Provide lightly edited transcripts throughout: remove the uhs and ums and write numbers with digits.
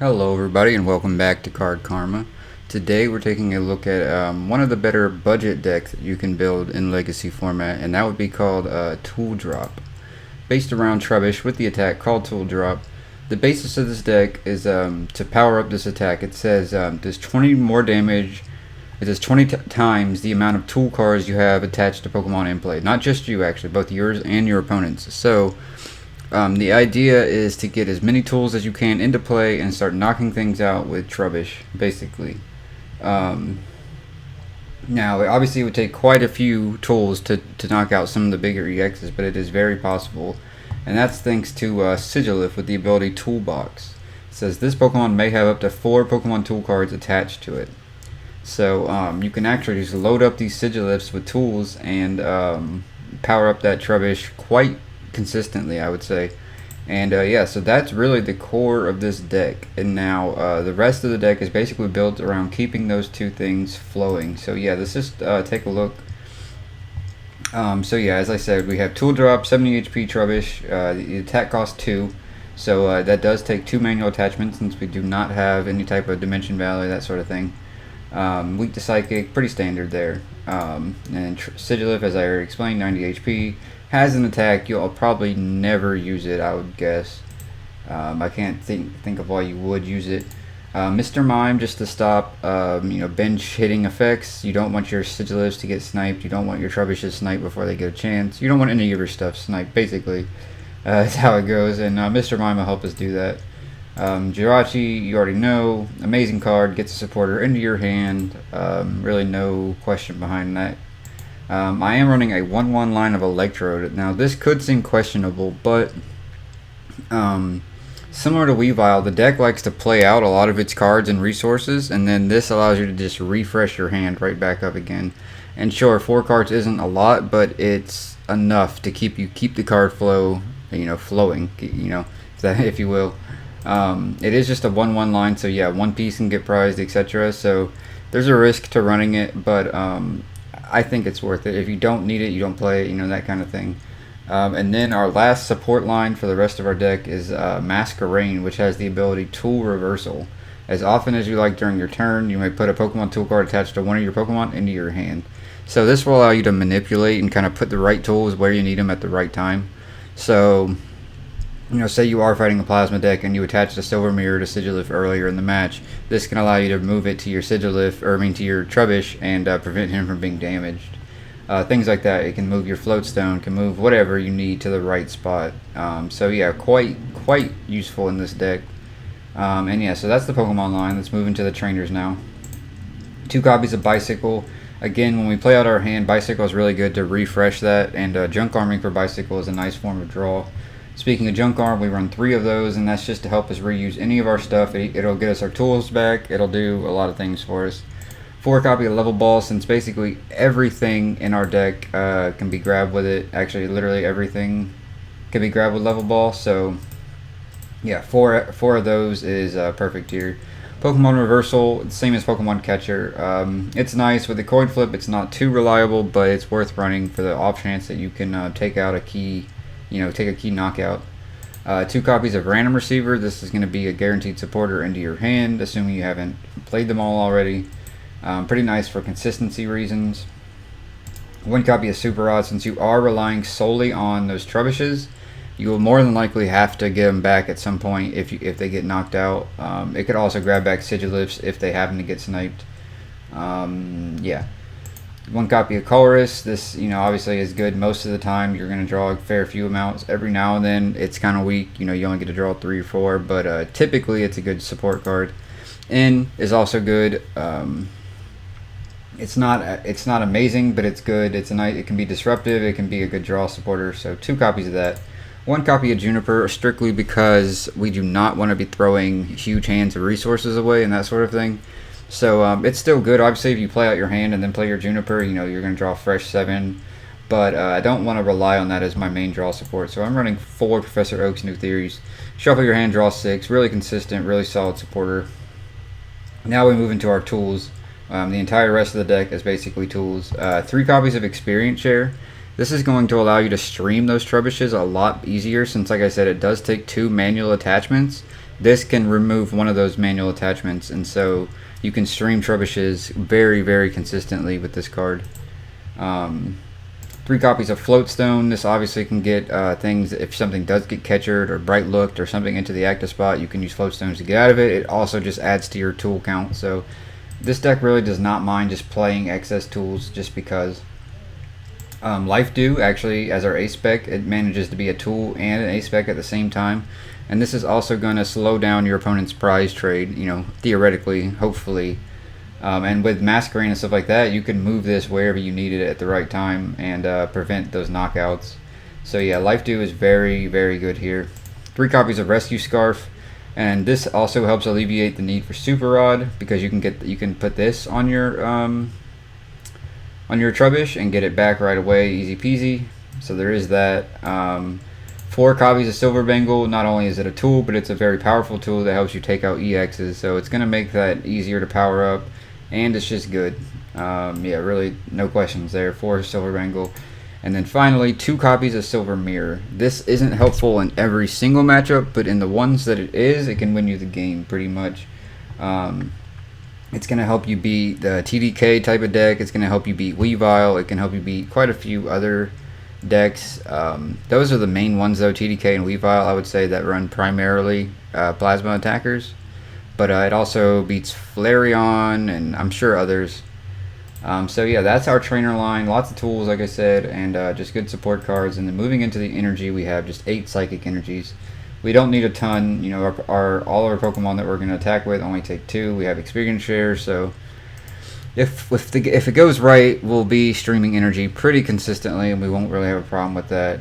Hello everybody and welcome back to Card Karma. Today we're taking a look at one of the better budget decks that you can build in Legacy format, and that would be called Tool Drop. Based around Trubbish with the attack called Tool Drop. The basis of this deck is to power up this attack. It says does 20 more damage. It does 20 times the amount of tool cards you have attached to Pokemon in play. Not just you, actually, both yours and your opponents. So the idea is to get as many tools as you can into play and start knocking things out with Trubbish, basically. Now, obviously, it would take quite a few tools to knock out some of the bigger EXs, but it is very possible. And that's thanks to Sigilyph with the ability Toolbox. It says this Pokemon may have up to 4 Pokemon tool cards attached to it. So you can actually just load up these Sigilyphs with tools and power up that Trubbish quite consistently, I would say. And yeah, so that's really the core of this deck. And now the rest of the deck is basically built around keeping those two things flowing. So yeah, let's just take a look. So yeah, as I said, we have Tool Drop, 70 HP Trubbish. The attack costs 2. So that does take 2 manual attachments since we do not have any type of Dimension Valley, that sort of thing. Weak to Psychic, pretty standard there. And Sigilyph, as I already explained, 90 HP. Has an attack, you'll probably never use it, I would guess. I can't think of why you would use it. Mr. Mime, just to stop bench hitting effects. You don't want your Sigilyphs to get sniped. You don't want your Trubbish to snipe before they get a chance. You don't want any of your stuff sniped, basically. That's how it goes, and Mr. Mime will help us do that. Jirachi, you already know, amazing card, gets a supporter into your hand. Really no question behind that. I am running a 1-1 line of Electrode. Now this could seem questionable, but similar to Weavile, the deck likes to play out a lot of its cards and resources, and then this allows you to just refresh your hand right back up again. And sure, 4 cards isn't a lot, but it's enough to keep the card flow, flowing, if you will. It is just a 1-1 line, so yeah, one piece can get prized, etc. So there's a risk to running it, but I think it's worth it. If you don't need it, you don't play it, that kind of thing. And then our last support line for the rest of our deck is Masquerain, which has the ability Tool Reversal. As often as you like during your turn, you may put a Pokemon tool card attached to one of your Pokemon into your hand. So this will allow you to manipulate and kind of put the right tools where you need them at the right time. So say you are fighting a Plasma deck and you attach the Silver Mirror to Sigilyph earlier in the match, this can allow you to move it to your to your Trubbish and prevent him from being damaged. Things like that. It can move your Floatstone, can move whatever you need to the right spot. So yeah, quite useful in this deck. And yeah, so that's the Pokemon line. Let's move into the trainers now. 2 copies of Bicycle. Again, when we play out our hand, Bicycle is really good to refresh that, and Junk Arming for Bicycle is a nice form of draw. Speaking of Junk Arm, we run 3 of those, and that's just to help us reuse any of our stuff. It'll get us our tools back. It'll do a lot of things for us. 4 copy of Level Ball, since basically everything in our deck can be grabbed with it. Actually, literally everything can be grabbed with Level Ball. So, yeah, 4 of those is perfect here. Pokemon Reversal, same as Pokemon Catcher. It's nice with the coin flip. It's not too reliable, but it's worth running for the off chance that you can take out a key. Take a key knockout. 2 copies of Random Receiver. This is going to be a guaranteed supporter into your hand, assuming you haven't played them all already. Pretty nice for consistency reasons. 1 copy of Super Rod. Since you are relying solely on those Trubbishes, you will more than likely have to get them back at some point if they get knocked out. It could also grab back Sigilyphs if they happen to get sniped. Yeah. 1 copy of Colress. This, obviously is good most of the time. You're going to draw a fair few amounts. Every now and then it's kind of weak. You only get to draw 3 or 4, but typically it's a good support card. N is also good. It's not amazing, but it's good. It can be disruptive. It can be a good draw supporter. So 2 copies of that. 1 copy of Juniper, strictly because we do not want to be throwing huge hands of resources away and that sort of thing. So it's still good. Obviously, if you play out your hand and then play your Juniper, you're going to draw fresh 7. But I don't want to rely on that as my main draw support. So I'm running 4 Professor Oak's New Theories. Shuffle your hand, draw 6. Really consistent, really solid supporter. Now we move into our tools. The entire rest of the deck is basically tools. 3 copies of Experience Share. This is going to allow you to stream those Trubbishes a lot easier since, like I said, it does take 2 manual attachments. this can remove one of those manual attachments, and so you can stream Trubbishes very, very consistently with this card. 3 copies of Floatstone. This obviously can get things, if something does get catchered or bright looked or something into the active spot, you can use Floatstones to get out of it. It also just adds to your tool count, so this deck really does not mind just playing excess tools just because. Life Dew, actually, as our ace spec, it manages to be a tool and an ace spec at the same time, and this is also going to slow down your opponent's prize trade, you know, theoretically, hopefully. And with Masquerade and stuff like that, you can move this wherever you need it at the right time and prevent those knockouts. So yeah, Life Dew is very, very good here. 3 copies of Rescue Scarf, and this also helps alleviate the need for Super Rod because you can put this on your Trubbish and get it back right away, easy peasy. So there is that. 4 copies of Silver Bangle. Not only is it a tool, but it's a very powerful tool that helps you take out EXs. So it's going to make that easier to power up, and it's just good. Yeah, really, no questions there. 4 Silver Bangle. And then finally, 2 copies of Silver Mirror. This isn't helpful in every single matchup, but in the ones that it is, it can win you the game pretty much. It's going to help you beat the TDK type of deck. It's going to help you beat Weavile. It can help you beat quite a few other decks. Those are the main ones though, TDK and Weavile, I would say, that run primarily plasma attackers. But it also beats Flareon and I'm sure others. So yeah, that's our trainer line. Lots of tools, like I said, and just good support cards. And then moving into the energy, we have just 8 psychic energies. We don't need a ton. You know, all our Pokemon that we're going to attack with only take 2. We have experience share, so if it goes right, we'll be streaming energy pretty consistently, and we won't really have a problem with that.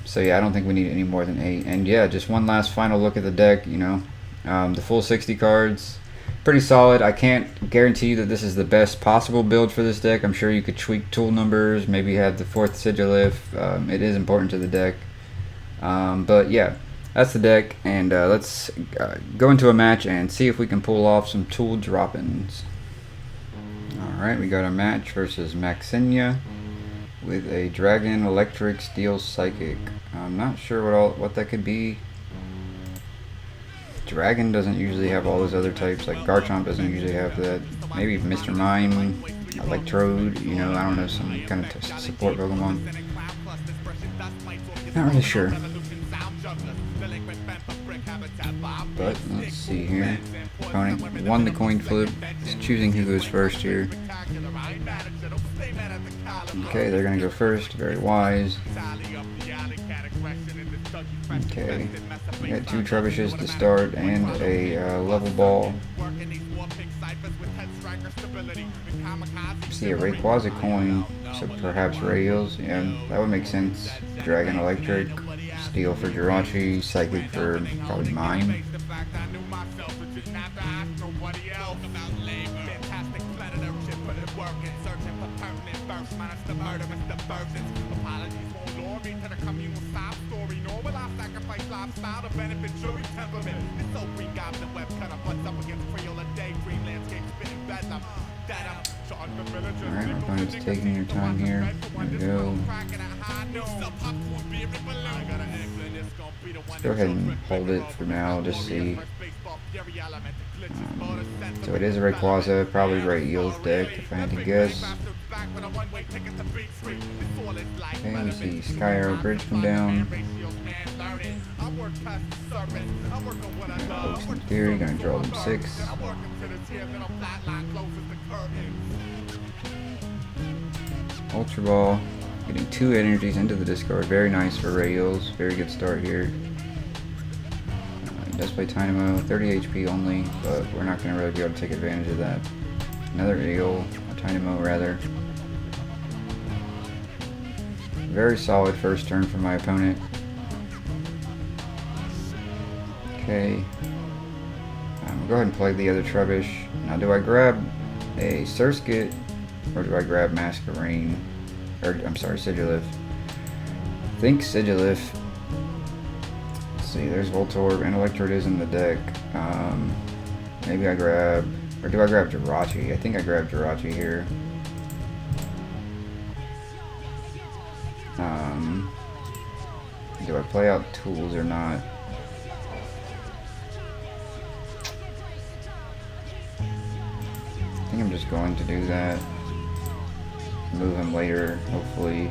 So yeah, I don't think we need any more than 8. And yeah, just one last final look at the deck. You know, the full 60 cards, pretty solid. I can't guarantee you that this is the best possible build for this deck. I'm sure you could tweak tool numbers, maybe have the 4th Sigilyph. It is important to the deck. But yeah, that's the deck, and let's go into a match and see if we can pull off some tool drop-ins. Alright, we got a match versus Maxinia with a Dragon, Electric, Steel, Psychic. I'm not sure what that could be. Dragon doesn't usually have all those other types, like Garchomp doesn't usually have that. Maybe Mr. Mime, Electrode, you know, I don't know, some kind of support Pokemon. Not really sure. But let's see here. Opponent won the coin flip. He's choosing who goes first here. Okay, they're gonna go first. Very wise. Okay, we got 2 Trubbishes to start and a level ball. See a Rayquaza coin, so perhaps Rails. Yeah, that would make sense. Dragon, Electric. Steel for Jirachi, Psychic for probably Mime. Alright, my opponent's taking your time here. There we go. Let's go ahead and hold it for now, just see. So it is a Rayquaza, probably Ray Eel's deck, if I had to guess. Okay, we see Sky Arrow Bridge come down. Ocean Theory, gonna draw them 6. Ultra Ball, getting 2 energies into the discard. Very nice for Ray Eels. Very good start here. He does play Tynamo, 30 HP only, but we're not going to really be able to take advantage of that. Another Eel, a Tynamo rather. Very solid first turn from my opponent. Okay. We'll go ahead and play the other Trubbish. Now, do I grab a Surskit or do I grab Masquerain? Or, I'm sorry, Sigilyph. I think Sigilyph. Let's see, there's Voltorb and Electrode is in the deck. Maybe I grab, or do I grab Jirachi? I think I grab Jirachi here. Do I play out tools or not? think I'm just going to do that. Move him later, hopefully.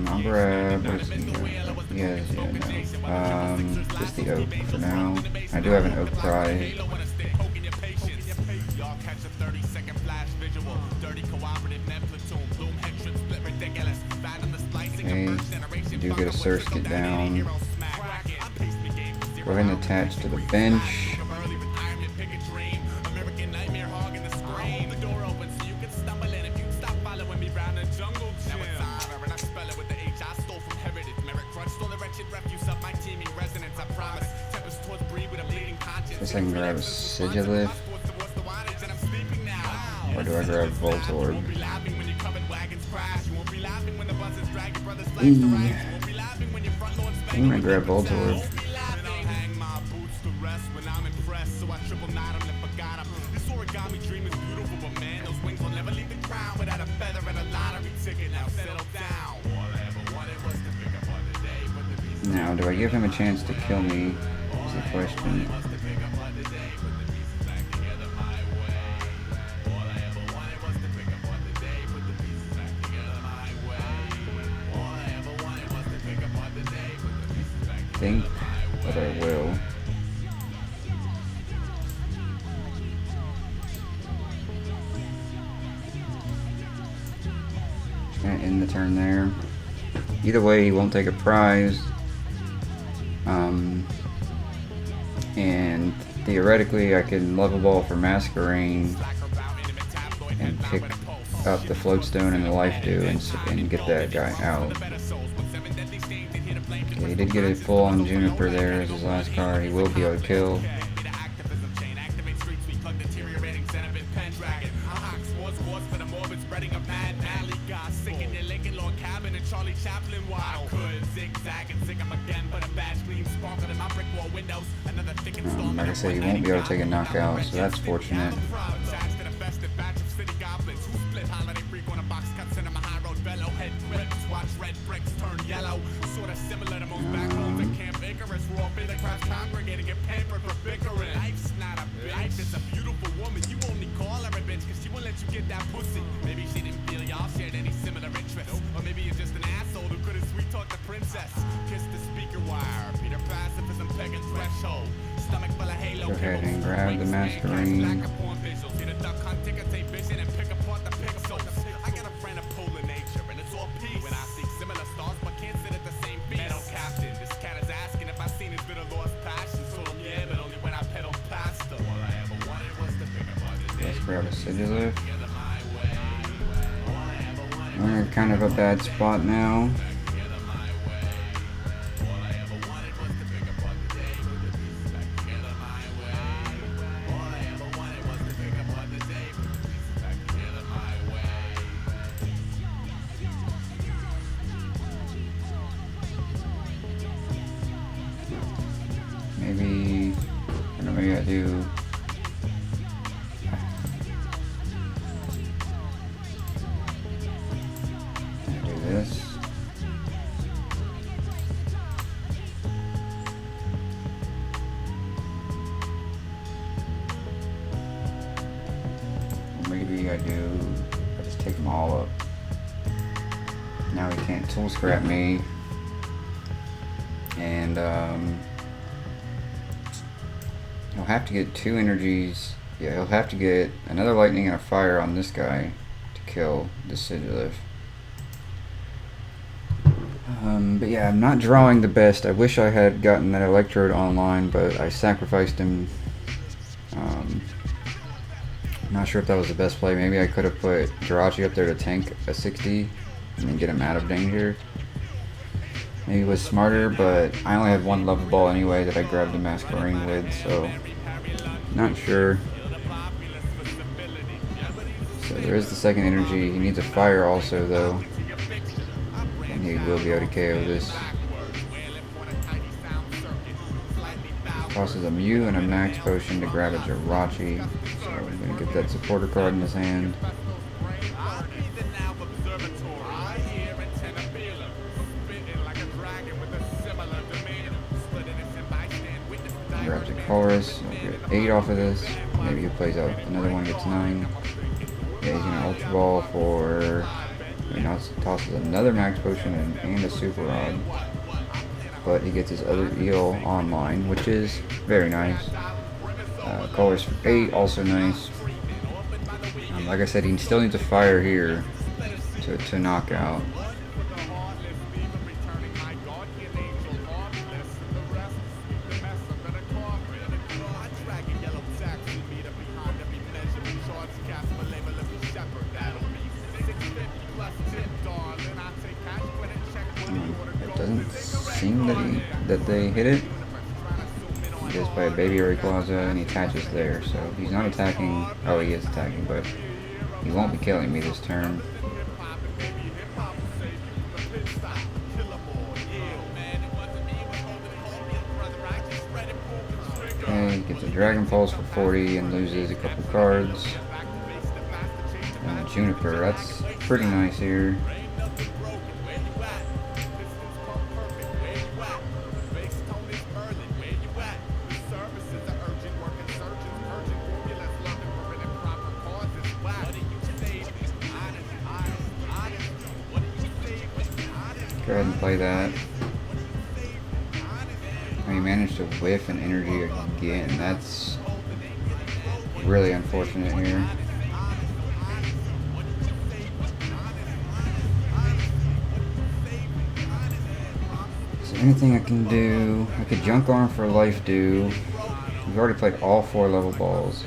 I'll grab, what is he? Yes, yeah, no. Just the oak for now. I do have an oak prize. Okay, you do get a circuit down. Go ahead and attach to the bench. Guess I can grab a Sigilyph. Or do I grab Voltorb? I'm gonna grab Voltorb. Now, do I give him a chance to kill me? Is the question. I think that I will. Just gonna end the turn there. Either way, he won't take a prize. And theoretically, I can level ball for Masquerain and pick up the Floatstone and the Life Dew and get that guy out. Okay, he did get a full on Juniper there as his last card. He will be able to kill. Like I said, he won't be able to take a knockout, so that's fortunate. Go ahead and grab the Masquerain. Let's grab a Sigilyph. We're in kind of a bad spot now. Maybe, I don't know, maybe I do. I do this. Or maybe I just take them all up. Now he can't tool scrap me. And, he'll have to get 2 energies. Yeah, he'll have to get another lightning and a fire on this guy to kill the Sigilyph. But yeah, I'm not drawing the best. I wish I had gotten that Electrode online, but I sacrificed him. I'm not sure if that was the best play. Maybe I could have put Jirachi up there to tank a 60 and then get him out of danger. Maybe it was smarter, but I only have one level ball anyway that I grabbed the Masquerain with, so not sure. So there is the second energy. He needs a fire also though, and he will be able to KO this. Tosses a Mew and a max potion to grab a Jirachi, so I'm going to get that supporter card in his hand. grabs a chorus. He'll get 8 off of this. Maybe he plays out another one, gets 9. Yeah, he's gonna Ultra Ball for. He tosses another Max Potion and a Super Rod. But he gets his other eel online, which is very nice. Colors for 8, also nice. Like I said, he still needs a fire here to knock out. It doesn't seem that they hit it. He does play a Baby Rayquaza and he attaches there, so he's not attacking. Oh, he is attacking, but he won't be killing me this turn. Okay, gets a Dragon Pulse for 40 and loses a couple cards. And a Juniper, that's pretty nice here. Go ahead and play that. He managed to whiff an energy again. That's really unfortunate here. So anything I can do, I could Junk Arm for Life Do. We've already played all 4 level balls.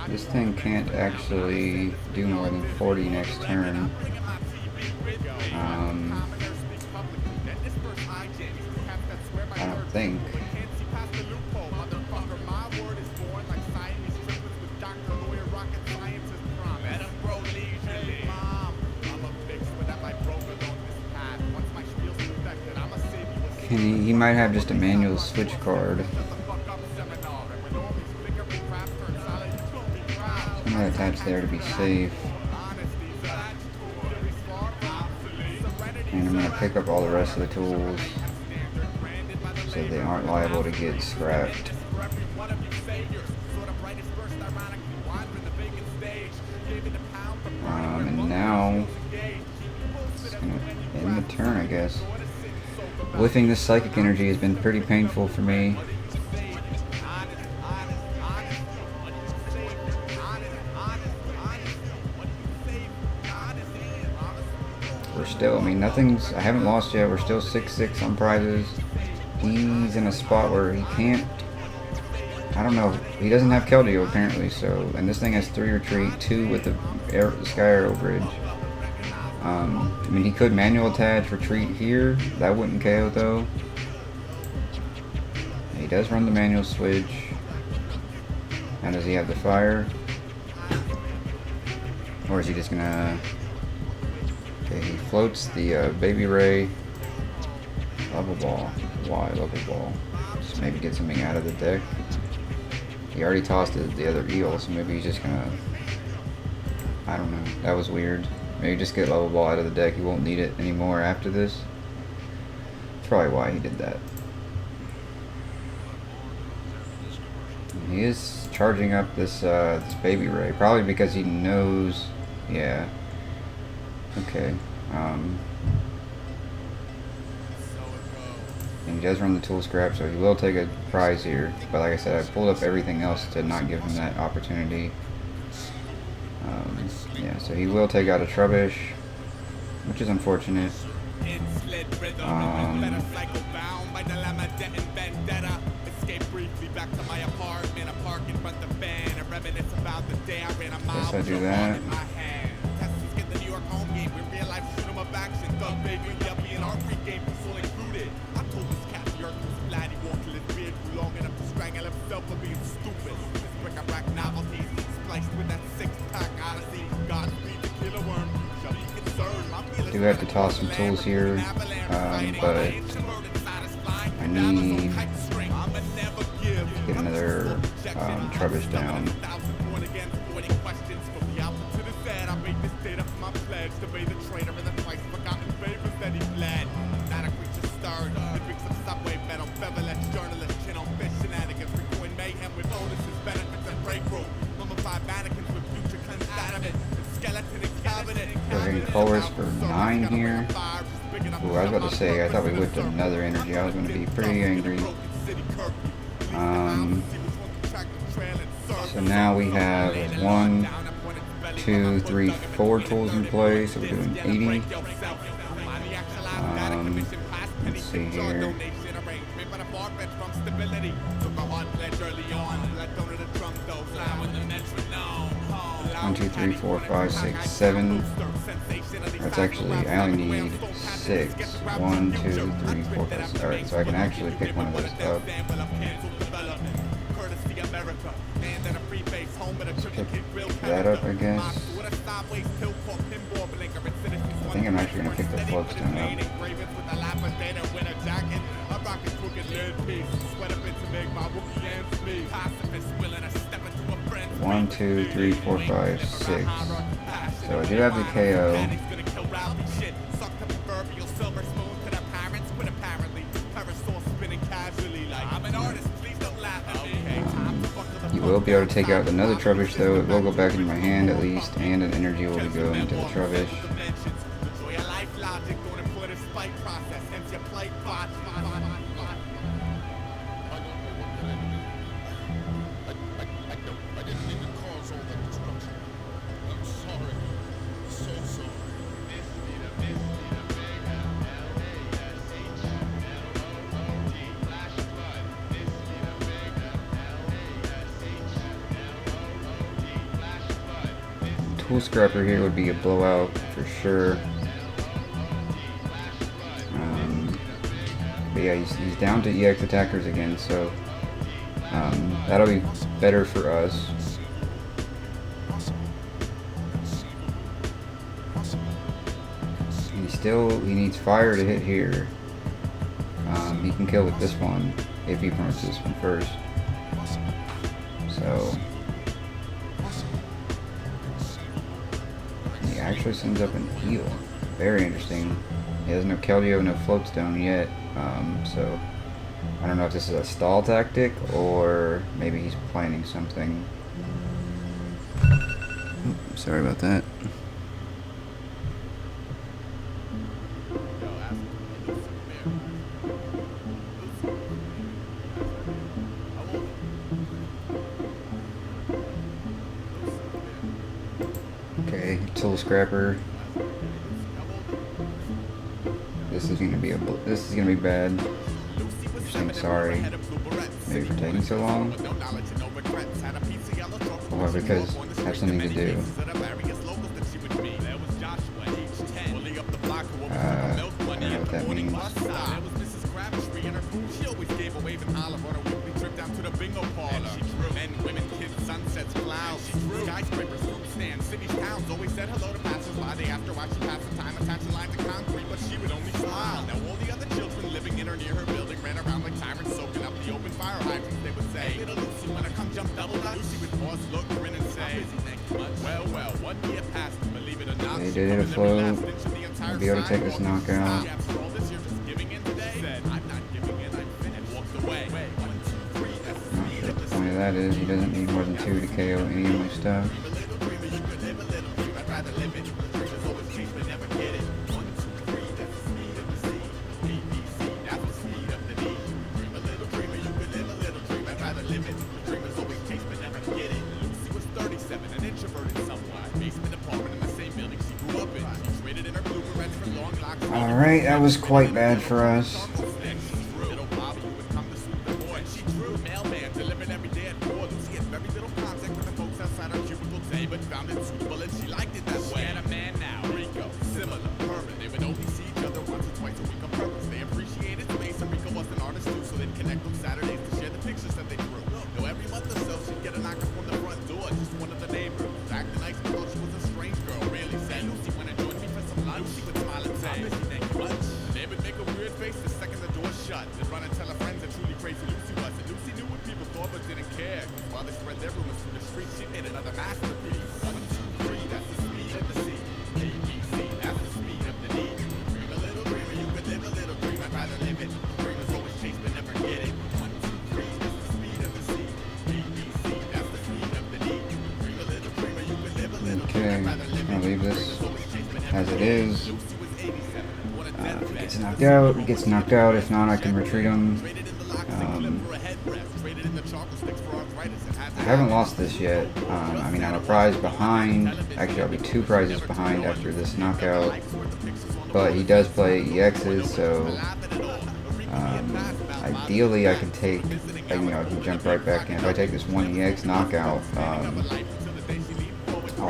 This thing can't actually do more than 40 next turn. I don't think. He might have just a manual switch card. I'm gonna attach there to be safe. And I'm gonna pick up all the rest of the tools so they aren't liable to get scrapped. And now it's gonna end the turn, I guess. Whiffing this psychic energy has been pretty painful for me. We're still, I mean, I haven't lost yet. We're still 6-6 on prizes. He's in a spot where he can't, I don't know, he doesn't have Keldeo apparently, so, and this thing has 3 retreat, 2 with the Sky Arrow Bridge. I mean, he could manual attach, retreat here. That wouldn't KO though. He does run the manual switch. Now does he have the fire? Or is he just gonna... Okay, he floats the Baby Ray. Level Ball. Why Level Ball? Just maybe get something out of the deck. He already tossed the other eel, so maybe he's just gonna... I don't know. That was weird. Maybe just get Level Ball out of the deck. He won't need it anymore after this. That's probably why he did that. And he is charging up this this Baby Ray, probably because he knows. Yeah. Okay. And he does run the tool scrap, so he will take a prize here. But like I said, I pulled up everything else to not give him that opportunity. Yeah, so he will take out a Trubbish, which is unfortunate. Guess I do that. do have to toss some tools here, but I need to get another Trubbish down. We're getting colors for 9 here. Ooh, I was about to say, I thought we whipped another energy. I was going to be pretty angry. So now we have 1, 2, 3, 4 tools in play. So we're doing 80. Let's see here. 1, 2, 3, 4, 5, 6, 7. That's actually, I only need 6. 1, 2, 3, 4, 5, 6. Alright, so I can actually pick one of those up. Let's pick that up, I guess. I think I'm actually going to pick the Floodstone up. 1, 2, 3, 4, 5, 6. So I do have the KO. You will be able to take out another Trubbish though. It will go back into my hand at least, and an energy will go into the Trubbish. Tool Scrapper here would be a blowout for sure. But yeah, he's down to EX attackers again, so that'll be better for us. He needs fire to hit here. He can kill with this one if he promotes this one first. So he actually sends up an heal. Very interesting. He has no Keldeo, no Floatstone yet. So I don't know if this is a stall tactic or maybe he's planning something. Sorry about that. Okay, Tool Scrapper. This is gonna be bad. You're saying sorry, maybe for taking so long, or because I have something to do. I don't know what that means. Cities, towns, always said hello to passers-by. They asked her why she passed the time attaching lines of concrete, but she would only smile. Now all the other children living in or near her building ran around like tyrants, soaking up the open fire hydrants. They would say, hey, little Lucy, wanna come jump double dutch? Lucy would pause, look, grin, and say, well, 1 year passed, believe it or not. They did it a flow. I'll be able to take this knockout. The point of that is he doesn't need more than 2 to KO any of my stuff. Alright, that was quite bad for us. Lucy would smile as it is. If he gets knocked out, he gets knocked out. If not, I can retreat him. I haven't lost this yet. I mean, I'm a prize behind. Actually, I'll be 2 prizes behind after this knockout. But he does play EXs, so ideally I can take, I can jump right back in. If I take this 1 EX knockout, I'll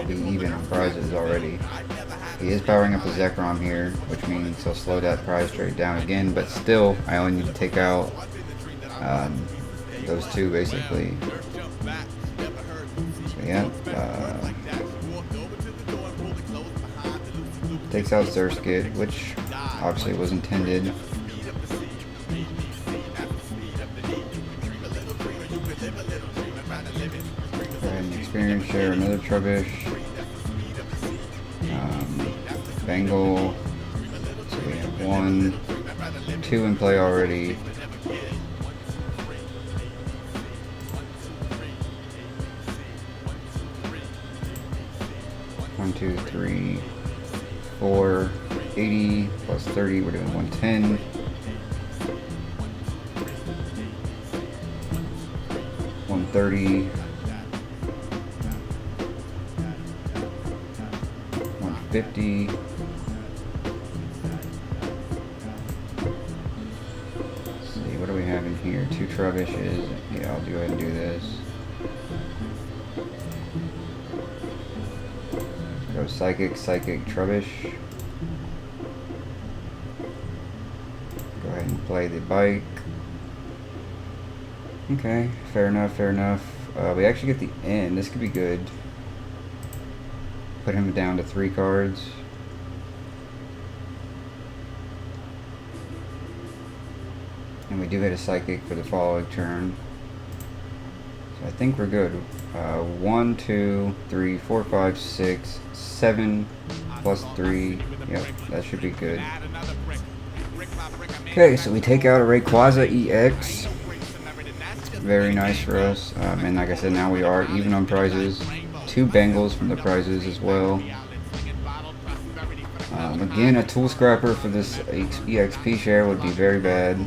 be even on prizes already. He is powering up a Zekrom here, which means he'll slow that prize trade down again, but still, I only need to take out those 2 basically. So yeah, takes out Zerskid, which obviously was intended. Go ahead and experience share another Trubbish. Bengal. So we have 1, 2 in play already. One, 2, 3, 4, 80 plus 30. We're doing 110. 130. 150. What do we have in here? 2 Trubbishes. Yeah, I'll go ahead and do this. Go Psychic, Psychic, Trubbish. Go ahead and play the bike. Okay, fair enough, fair enough. We actually get the end. This could be good. Put him down to 3 cards. And we do hit a Psychic for the following turn. So I think we're good. 1, 2, 3, 4, 5, 6, 7 plus 3. Yep, that should be good. Okay, so we take out a Rayquaza EX. Very nice for us. And like I said, now we are even on prizes. 2 Bengals from the prizes as well. Again, a Tool Scrapper for this EXP share would be very bad.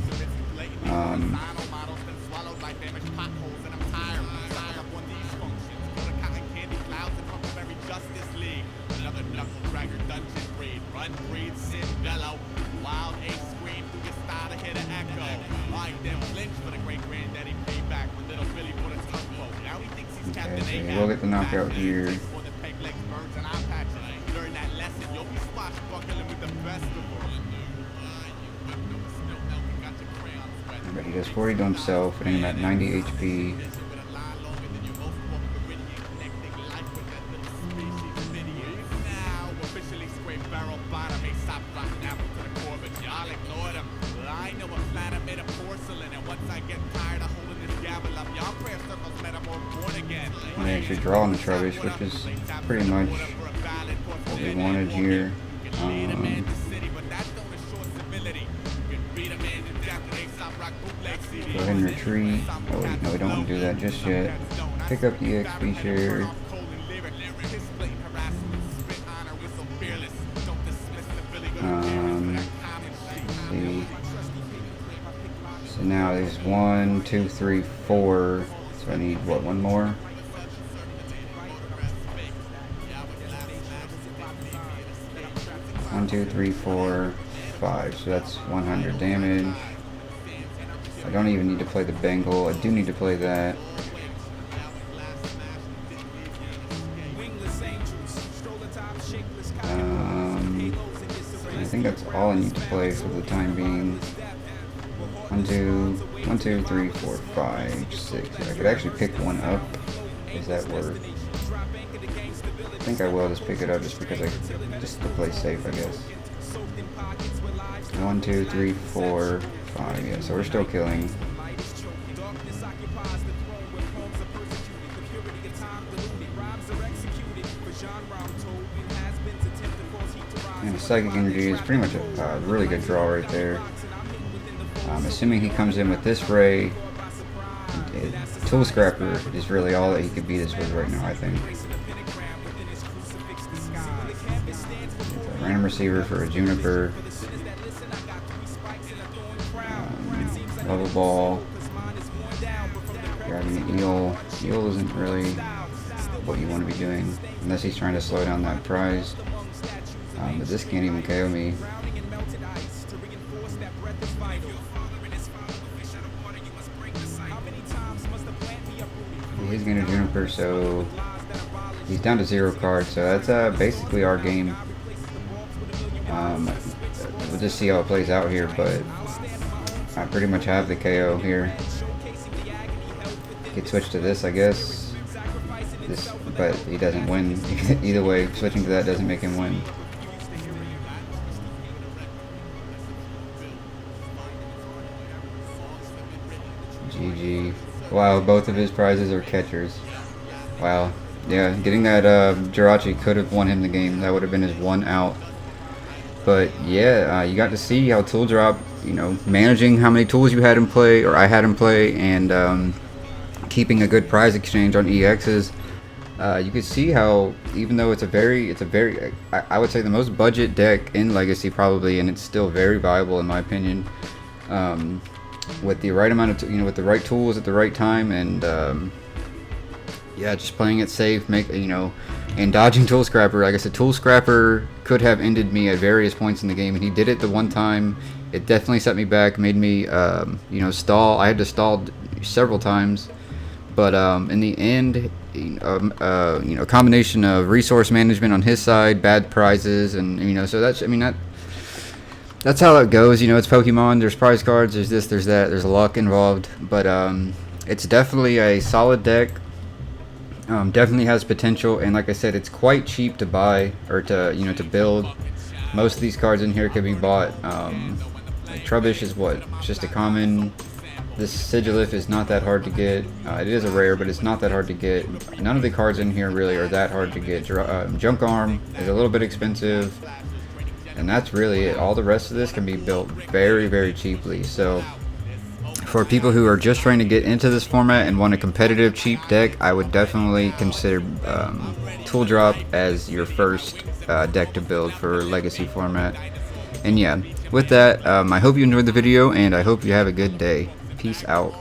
Okay, so you will get the knockout here. But he does 40 to himself, putting him at 90 HP. And they actually draw on the Trubbish, which is pretty much what we wanted here. Go ahead and retreat. Oh wait, no, we don't want to do that just yet. Pick up the XP share. See. So now there's 1, 2, 3, 4. So I need what, 1 more? One, 2, 3, 4, 5. So that's 100 damage. I don't even need to play the Bengal. I do need to play that. I think that's all I need to play for the time being. 1, 2, 3, 4, 5, 6. I could actually pick 1 up. Does that work? I think I will just pick it up just because just to play safe, I guess. 1, 2, 3, 4, 5. Yeah, so we're still killing. And the Psychic Energy is pretty much a really good draw right there. Assuming he comes in with this Ray, Tool Scrapper is really all that he could beat us with right now, I think. Random receiver for a Juniper. Level ball. Grabbing an eel. Eel isn't really what you want to be doing unless he's trying to slow down that prize. But this can't even KO me. He's gonna Juniper, so he's down to 0 cards. So that's basically our game. We'll just see how it plays out here, but I pretty much have the KO here. Could switch to this, I guess. But he doesn't win. Either way, switching to that doesn't make him win. GG. Wow, both of his prizes are catchers. Wow. Yeah, getting that Jirachi could have won him the game. That would have been his 1 out. But yeah, you got to see how tool drop, you know, managing how many tools you had in play, or I had in play, and keeping a good prize exchange on EXs. You could see how, even though it's a very, I would say the most budget deck in Legacy probably, and it's still very viable in my opinion. With the right amount of, with the right tools at the right time, and yeah, just playing it safe, and dodging Tool Scrapper. Like I said, Tool Scrapper could have ended me at various points in the game, and he did it the one time. It definitely set me back, made me, stall. I had to stall several times, but in the end, a combination of resource management on his side, bad prizes, and so that's how it goes. It's Pokemon. There's prize cards. There's this. There's that. There's luck involved. But it's definitely a solid deck. Definitely has potential. And like I said, it's quite cheap to buy or to build. Most of these cards in here could be bought. Like Trubbish is what? It's just a common. This Sigilyph is not that hard to get. It is a rare, but it's not that hard to get. None of the cards in here really are that hard to get. Junk Arm is a little bit expensive. And that's really it. All the rest of this can be built very, very cheaply. So for people who are just trying to get into this format and want a competitive, cheap deck, I would definitely consider Tool Drop as your first deck to build for Legacy format. And yeah, with that, I hope you enjoyed the video, and I hope you have a good day. Peace out.